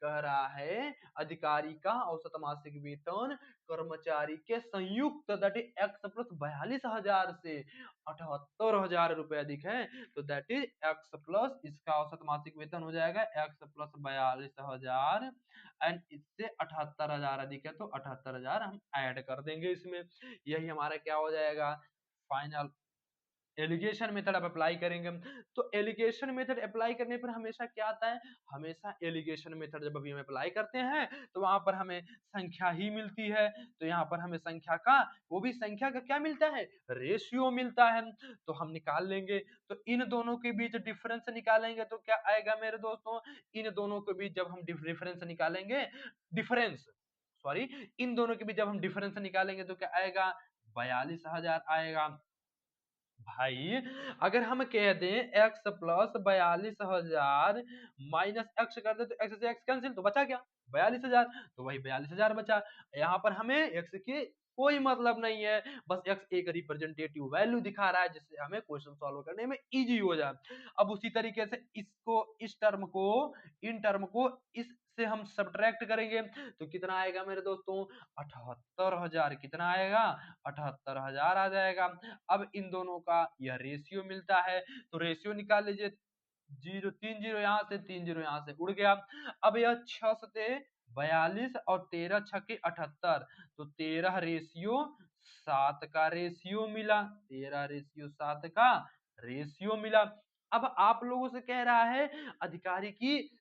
[SPEAKER 1] कह रहा है अधिकारी का औसत मासिक वेतन कर्मचारी के संयुक्त दैट इज एक्स प्लस 42,000 से 78,000 रुपए अधिक है, तो दैट इज एक्स प्लस इसका औसत मासिक वेतन हो जाएगा एक्स प्लस 42,000 एंड इससे 78,000 अधिक है, तो 78,000 हम ऐड कर देंगे इसमें। यही हमारा क्या हो जाएगा, फाइनल एलिगेशन मेथड आप अप्लाई करेंगे। तो एलिगेशन मेथड अप्लाई करने पर हमेशा क्या आता है, हमेशा एलिगेशन मेथड जब अभी हम अप्लाई करते हैं तो वहां पर हमें संख्या ही मिलती है, तो यहाँ पर हमें संख्या का, वो भी संख्या का क्या मिलता है, रेशियो मिलता है, तो हम निकाल लेंगे। तो इन दोनों के बीच डिफरेंस निकालेंगे तो क्या आएगा मेरे दोस्तों, इन दोनों के बीच जब हम डिफरेंस निकालेंगे, डिफरेंस सॉरी इन दोनों के बीच जब हम डिफरेंस निकालेंगे तो क्या आएगा, 42,000 आएगा। भाई अगर हम कह दें x प्लस 42,000 माइनस एक्स कर दे तो x से x कैंसिल, तो बचा क्या, 42,000, तो वही 42,000 बचा। यहाँ पर हमें x के कोई मतलब नहीं है, बस x एक रिप्रेजेंटेटिव वैल्यू दिखा रहा है जिससे हमें क्वेश्चन सॉल्व करने में इजी हो जाए। अब उसी तरीके से इसको, इस टर्म को, इन टर्म को इससे हम सब्ट्रैक्ट करेंगे तो कितना आएगा मेरे दोस्तों, 78,000, कितना आएगा, 78,000 आ जाएगा। अब इन दोनों का यह रेशियो मिलता है, तो रेशियो निकाल लीजिए, जीरो, 3 जीरो यहाँ से, 3 जीरो यहाँ से उड़ गया। अब यह 6 से 42 और 13 छके 78, तो 13 रेशियो 7 का रेशियो मिला, 13 रेशियो 7 का रेशियो मिला। अब आप लोगों से कह रहा है अधिकारी की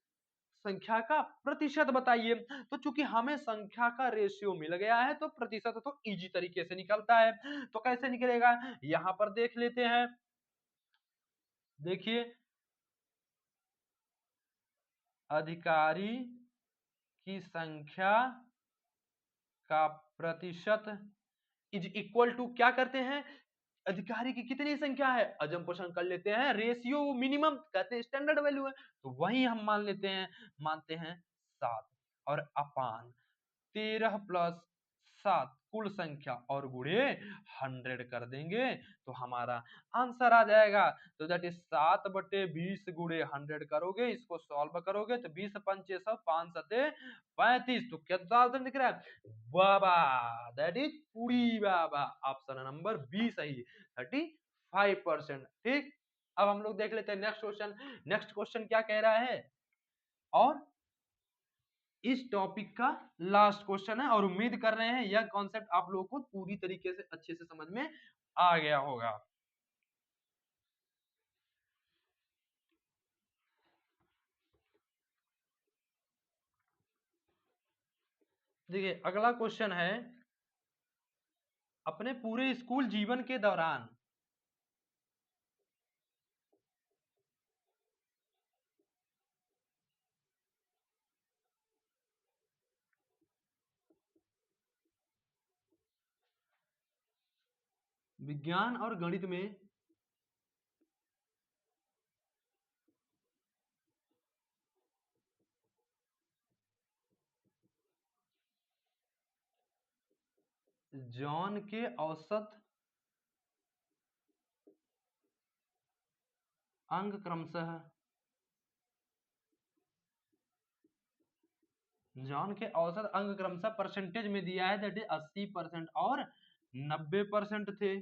[SPEAKER 1] संख्या का प्रतिशत बताइए, तो चूंकि हमें संख्या का रेशियो मिल गया है तो प्रतिशत तो इजी तरीके से निकलता है। तो कैसे निकलेगा, यहां पर देख लेते हैं। देखिए अधिकारी की संख्या का प्रतिशत इज इक्वल टू, क्या करते हैं, अधिकारी की कितनी संख्या है, अजम्पशन कर लेते हैं, रेशियो मिनिमम कहते हैं स्टैंडर्ड वैल्यू है, तो वही हम मान लेते हैं, मानते हैं 7 और अपान 13 प्लस 7 कुल संख्या और गुणे 100 कर देंगे तो हमारा आंसर आ जाएगा। तो दैट इज 7/20 गुणे 100 करोगे, इसको सॉल्व करोगे तो 20 पंचे 100, 5 सते 35। तो कितना आंसर दिख रहा है बाबा, दैट इज पूरी बाबा, ऑप्शन नंबर बी सही, 35%। ठीक, अब हम लोग देख लेते हैं नेक्स्ट क्वेश्चन। नेक्स्ट क्वेश्चन क्या कह रहा है, और इस टॉपिक का लास्ट क्वेश्चन है, और उम्मीद कर रहे हैं यह कॉन्सेप्ट आप लोगों को पूरी तरीके से अच्छे से समझ में आ गया होगा। देखिए अगला क्वेश्चन है, अपने पूरे स्कूल जीवन के दौरान विज्ञान और गणित में जॉन के औसत अंक क्रमशः, जॉन के औसत अंक क्रमशः परसेंटेज में दिया है, दैट इज 80% और 90% थे।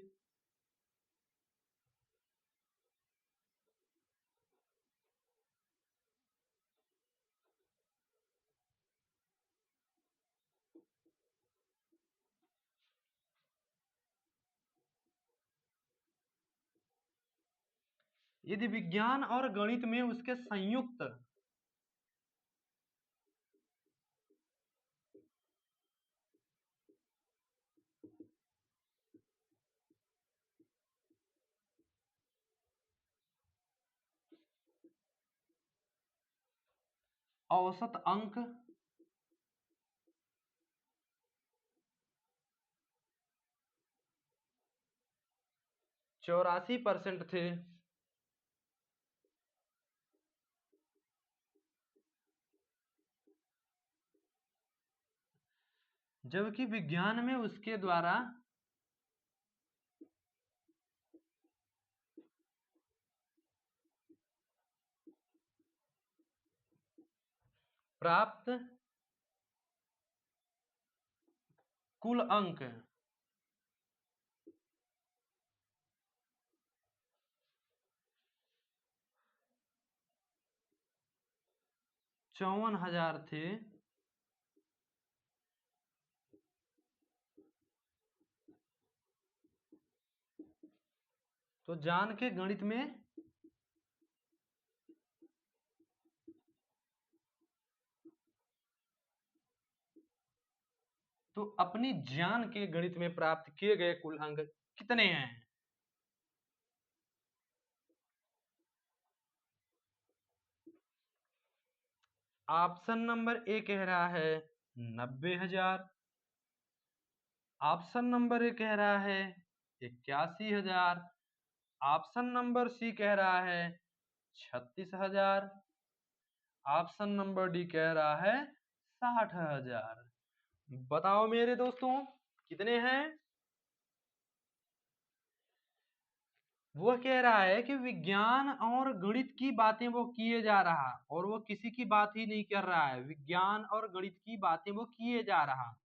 [SPEAKER 1] यदि विज्ञान और गणित में उसके संयुक्त औसत अंक 84% थे, जबकि विज्ञान में उसके द्वारा प्राप्त कुल अंक 54,000 थे। तो जान के गणित में तो अपनी जान के गणित में प्राप्त किए गए कुल अंक कितने हैं? ऑप्शन नंबर ए कह रहा है 90,000, ऑप्शन नंबर ए कह रहा है 81,000, ऑप्शन नंबर सी कह रहा है 36,000, ऑप्शन नंबर डी कह रहा है 60,000। बताओ मेरे दोस्तों कितने हैं? वो कह रहा है कि विज्ञान और गणित की बातें वो किए जा रहा, और वो किसी की बात ही नहीं कर रहा है, विज्ञान और गणित की बातें वो किए जा रहा।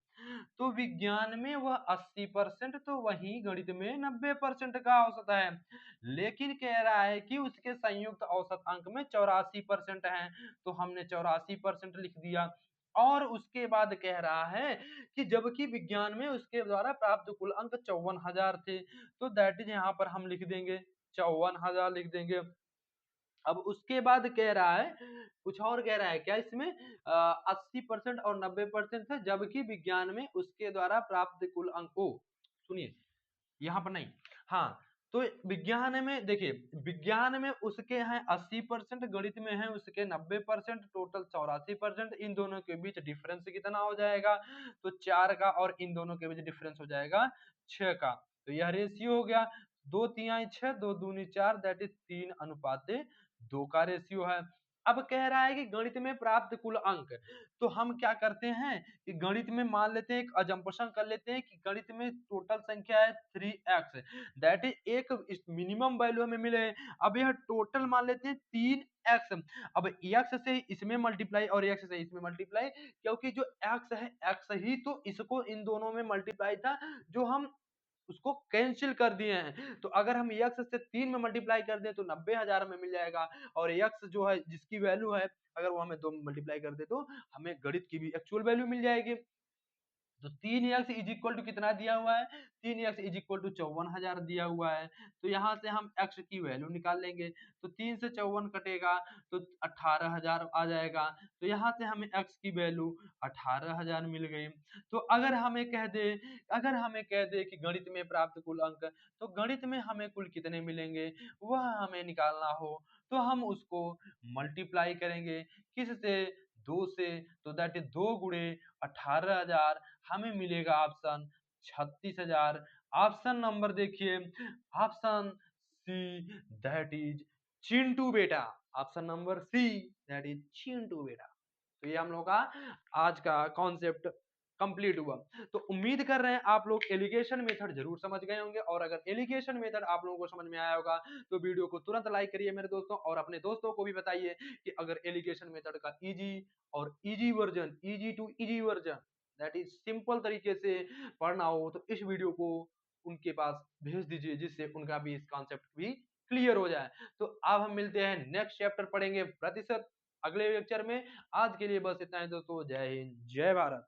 [SPEAKER 1] तो विज्ञान में वह 80%, तो वही गणित में 90% का औसत है, लेकिन कह रहा है कि उसके संयुक्त औसत अंक में 84% है, तो हमने 84% लिख दिया। और उसके बाद कह रहा है कि जबकि विज्ञान में उसके द्वारा प्राप्त कुल अंक 54,000 थे, तो दैट इज यहाँ पर हम लिख देंगे 54,000 लिख देंगे। अब उसके बाद कह रहा है, कुछ और कह रहा है क्या इसमें, 80% और 90% है, जबकि विज्ञान में उसके द्वारा प्राप्त कुल अंक को, सुनिए यहाँ पर नहीं, हाँ, तो विज्ञान में देखिए, विज्ञान में उसके हैं 80%, गणित में है उसके 90%, टोटल 84%। इन दोनों के बीच डिफरेंस कितना हो जाएगा, तो 4 का, और इन दोनों के बीच डिफरेंस हो जाएगा 6 का। तो यह रेशियो हो गया 2 तिहाई 6, 2 दूनी 4, दैट इज 3 अनुपात 2 का रेशियो है। अब कह रहा है कि गणित में प्राप्त कुल अंक। तो हम क्या करते हैं कि गणित में मान लेते हैं, एक अजम्पशन कर लेते हैं कि गणित में टोटल संख्या है 3x, दैट इज एक मिनिमम वैल्यू हमें मिले। अब यह टोटल मान लेते हैं 3x। अब x से इसमें मल्टीप्लाई और x से इसमें मल्टीप्लाई, क्योंकि जो x है x ही तो इसको इन दोनों में मल्टीप्लाई था, जो हम उसको कैंसिल कर दिए हैं। तो अगर हम x से 3 में मल्टीप्लाई कर दें तो 90,000 हमें मिल जाएगा, और x जो है जिसकी वैल्यू है, अगर वो हमें 2 में मल्टीप्लाई कर दे तो हमें गणित की भी एक्चुअल वैल्यू मिल जाएगी। तो 3x इज इक्वल टू कितना दिया हुआ है, 3x इज इक्वल टू 54,000 दिया हुआ है। तो यहाँ से हम x की वैल्यू निकाल लेंगे, तो 3 से 54 कटेगा तो 18,000 आ जाएगा। तो यहाँ से हमें x की वैल्यू 18,000 मिल गई। तो अगर हमें कह दे कि गणित में प्राप्त कुल अंक, तो गणित में हमें कुल कितने मिलेंगे वह हमें निकालना हो, तो हम उसको मल्टीप्लाई करेंगे किससे, 2 से। तो दैट इज 2 गुणे 18,000, हमें मिलेगा ऑप्शन 36,000। ऑप्शन नंबर देखिए, option C, that is Chintu बेटा। Option number C, that is Chintu बेटा। तो ये हम लोग का आज का कॉन्सेप्ट कंप्लीट हुआ। तो उम्मीद कर रहे हैं आप लोग एलिगेशन मेथड जरूर समझ गए होंगे, और अगर एलिगेशन मेथड आप लोगों को समझ में आया होगा तो वीडियो को तुरंत लाइक करिए मेरे दोस्तों, और अपने दोस्तों को भी बताइए कि अगर एलिगेशन मेथड का easy version, easy to easy version, that is simple तरीके से पढ़ना हो तो इस वीडियो को उनके पास भेज दीजिए, जिससे उनका भी इस कॉन्सेप्ट भी क्लियर हो जाए। तो अब हम मिलते हैं, नेक्स्ट चैप्टर पढ़ेंगे प्रतिशत अगले लेक्चर में। आज के लिए बस इतना ही दोस्तों, जय हिंद जय भारत।